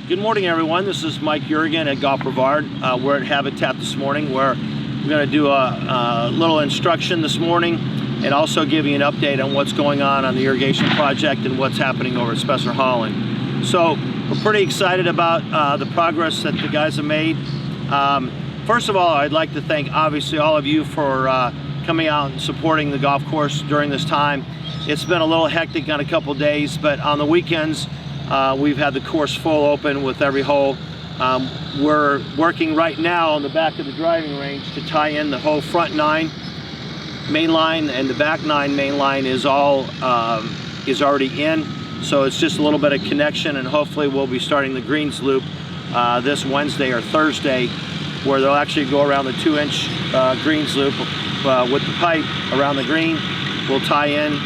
Good morning, everyone. This is Mike Yurigan at Golf Brevard. We're at Habitat this morning, where we're going to do a little instruction this morning and also give you an update on what's going on the Irrigation Project and what's happening over at Spessard Holland. So we're pretty excited about the progress that the guys have made. First of all, I'd like to thank obviously all of you for coming out and supporting the golf course during this time. It's been a little hectic on a couple days, but on the weekends we've had the course full open with every hole. We're working right now on the back of the driving range to tie in the whole front 9 main line, and the back 9 main line is already in. So it's just a little bit of connection, and hopefully we'll be starting the greens loop this Wednesday or Thursday, where they'll actually go around the 2-inch greens loop with the pipe around the green. We'll tie in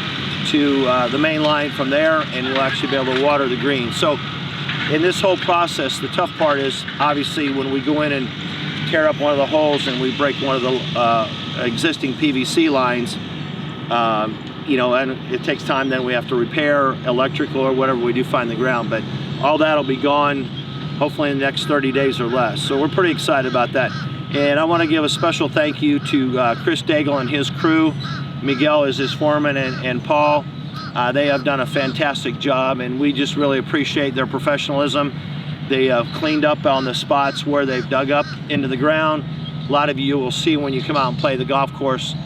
to the main line from there, and we'll actually be able to water the green. So in this whole process, the tough part is obviously when we go in and tear up one of the holes and we break one of the existing PVC lines, you know, and it takes time. Then we have to repair electrical or whatever we do find in the ground, but all that'll be gone hopefully in the next 30 days or less. So we're pretty excited about that. And I want to give a special thank you to Chris Daigle and his crew. Miguel is his foreman, and Paul. They have done a fantastic job, and we just really appreciate their professionalism. They have cleaned up on the spots where they've dug up into the ground. A lot of you will see when you come out and play the golf course.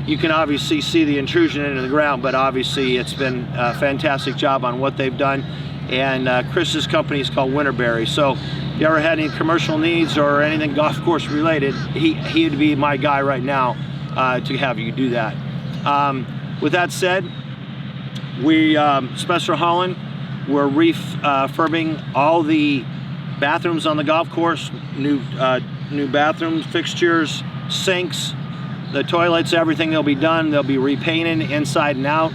You can obviously see the intrusion into the ground, but obviously it's been a fantastic job on what they've done. And Chris's company is called Winterberry. So if you ever had any commercial needs or anything golf course related, he'd be my guy right now to have you do that. With that said, we, Spessard Holland, we're refurbing all the bathrooms on the golf course, new bathroom fixtures, sinks, the toilets, everything will be done. They'll be repainted inside and out.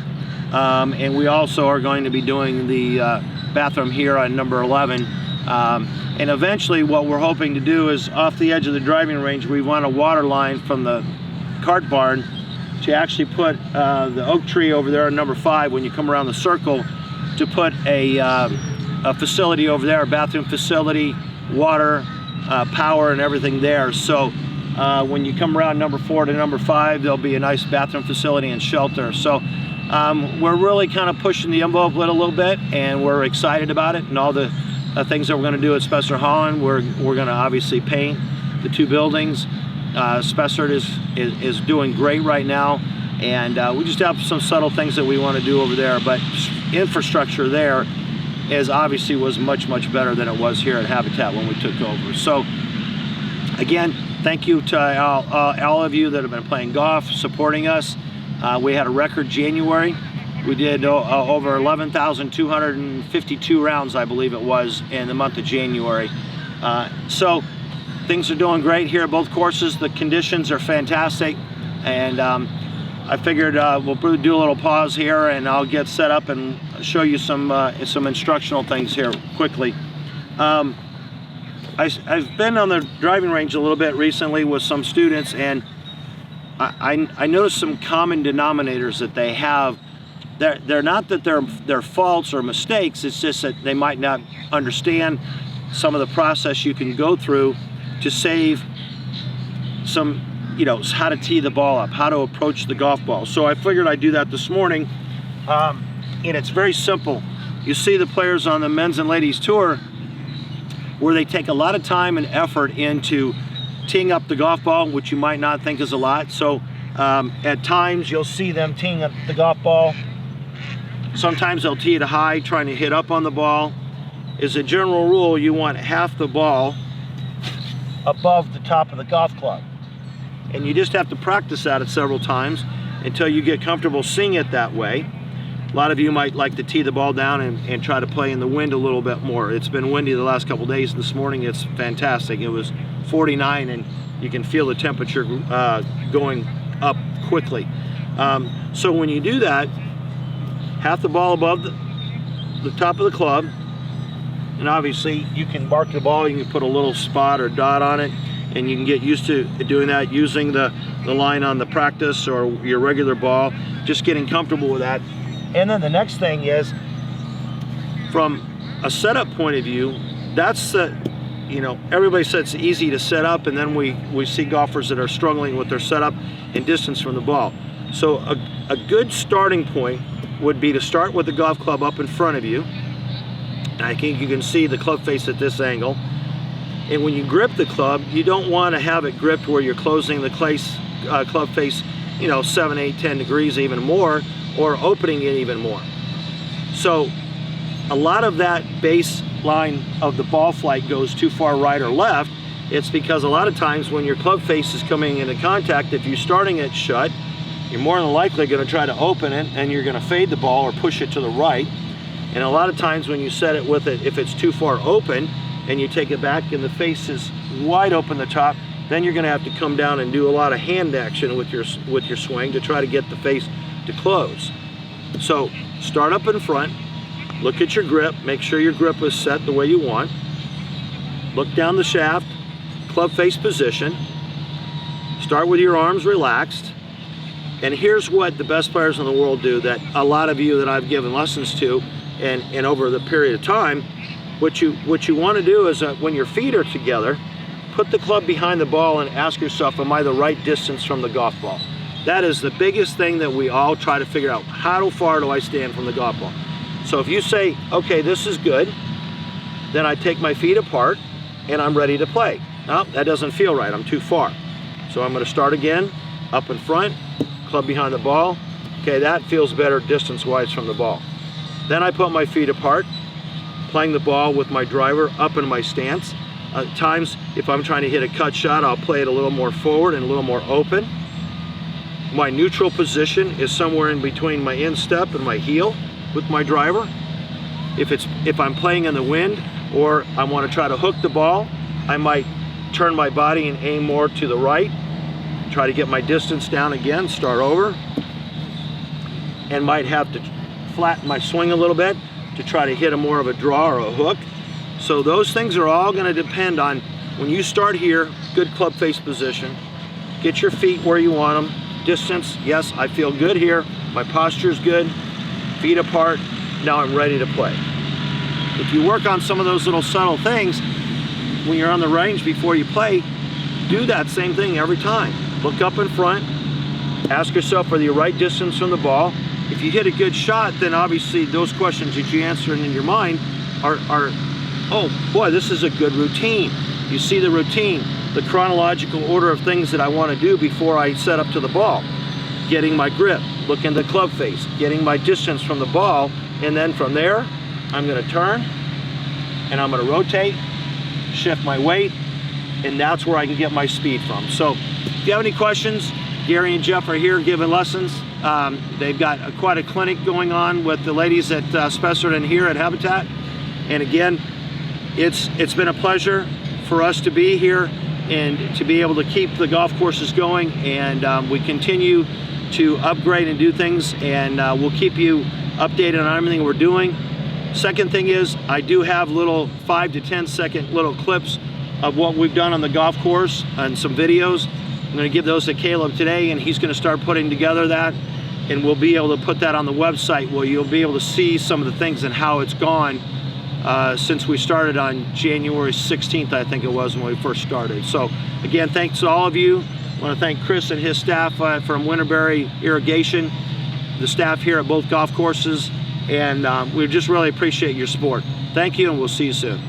And we also are going to be doing the bathroom here on number 11. And eventually what we're hoping to do is, off the edge of the driving range, we want a water line from the cart barn to actually put the oak tree over there on number 5 when you come around the circle, to put a facility over there, a bathroom facility, water, power, and everything there. So when you come around number 4 to number 5, there'll be a nice bathroom facility and shelter. So we're really kind of pushing the envelope a little bit, and we're excited about it, and all the things that we're going to do at Spessard Holland. We're going to obviously paint the 2 buildings. Spessard is doing great right now, and we just have some subtle things that we want to do over there, but infrastructure there obviously was much better than it was here at Habitat when we took over. So again, thank you to all of you that have been playing golf, supporting us. We had a record January. We did over 11,252 rounds, I believe it was, in the month of January. So things are doing great here at both courses. The conditions are fantastic, and I figured we'll do a little pause here, and I'll get set up and show you some instructional things here quickly. I've been on the driving range a little bit recently with some students, and I noticed some common denominators that they have. They're not that they're faults or mistakes. It's just that they might not understand some of the process you can go through to save some, you know, how to tee the ball up, how to approach the golf ball. So I figured I'd do that this morning, and it's very simple. You see the players on the men's and ladies tour, where they take a lot of time and effort into teeing up the golf ball, which you might not think is a lot. So at times you'll see them teeing up the golf ball. Sometimes they'll tee it high, trying to hit up on the ball. As a general rule, you want half the ball above the top of the golf club, and you just have to practice that several times until you get comfortable seeing it that way. A lot of you might like to tee the ball down and try to play in the wind a little bit more. It's been windy the last couple days. This morning it's fantastic. It was 49, and you can feel the temperature going up quickly. So when you do that, half the ball above the top of the club, and obviously you can mark the ball, you can put a little spot or dot on it, and you can get used to doing that using the line on the practice or your regular ball, just getting comfortable with that. And then the next thing is, from a setup point of view, that's the, you know, everybody says it's easy to set up, and then we see golfers that are struggling with their setup and distance from the ball. So a good starting point would be to start with the golf club up in front of you. And I think you can see the club face at this angle. And when you grip the club, you don't want to have it gripped where you're closing the club face, you know, 7, 8, 10 degrees even more, or opening it even more. So a lot of that baseline of the ball flight goes too far right or left. It's because a lot of times when your club face is coming into contact, if you're starting it shut, you're more than likely going to try to open it, and you're going to fade the ball or push it to the right. And a lot of times when you set it with it, if it's too far open and you take it back and the face is wide open the top, then you're going to have to come down and do a lot of hand action with your swing to try to get the face to close. So start up in front, look at your grip, make sure your grip is set the way you want. Look down the shaft, club face position. Start with your arms relaxed. And here's what the best players in the world do, that a lot of you that I've given lessons to, and over the period of time, what you want to do is when your feet are together, put the club behind the ball and ask yourself, am I the right distance from the golf ball? That is the biggest thing that we all try to figure out. How far do I stand from the golf ball? So if you say, okay, this is good, then I take my feet apart and I'm ready to play. No, that doesn't feel right, I'm too far. So I'm going to start again, up in front, club behind the ball. Okay, that feels better distance-wise from the ball. Then I put my feet apart, playing the ball with my driver up in my stance. At times, if I'm trying to hit a cut shot, I'll play it a little more forward and a little more open. My neutral position is somewhere in between my instep and my heel with my driver. If I'm playing in the wind or I want to try to hook the ball, I might turn my body and aim more to the right, try to get my distance down again, start over, and might have to flatten my swing a little bit to try to hit a more of a draw or a hook. So those things are all going to depend on, when you start here, good club face position, get your feet where you want them, distance, yes, I feel good here, my posture is good, feet apart, now I'm ready to play. If you work on some of those little subtle things, when you're on the range before you play, do that same thing every time. Look up in front, ask yourself, are you the right distance from the ball? If you hit a good shot, then obviously those questions that you answer in your mind are, oh boy, this is a good routine. You see the routine, the chronological order of things that I want to do before I set up to the ball. Getting my grip, looking at the club face, getting my distance from the ball, and then from there, I'm going to turn, and I'm going to rotate, shift my weight, and that's where I can get my speed from. So if you have any questions, Gary and Jeff are here giving lessons. They've got quite a clinic going on with the ladies at Spessard and here at Habitat. And again, it's been a pleasure for us to be here and to be able to keep the golf courses going. And we continue to upgrade and do things, and we'll keep you updated on everything we're doing. Second thing is, I do have little 5 to 10 second little clips of what we've done on the golf course and some videos. I'm going to give those to Caleb today, and he's going to start putting together that, and we'll be able to put that on the website where you'll be able to see some of the things and how it's gone since we started on January 16th, I think it was, when we first started. So again, thanks to all of you. I want to thank Chris and his staff from Winterberry Irrigation, the staff here at both golf courses, and we just really appreciate your support. Thank you, and we'll see you soon.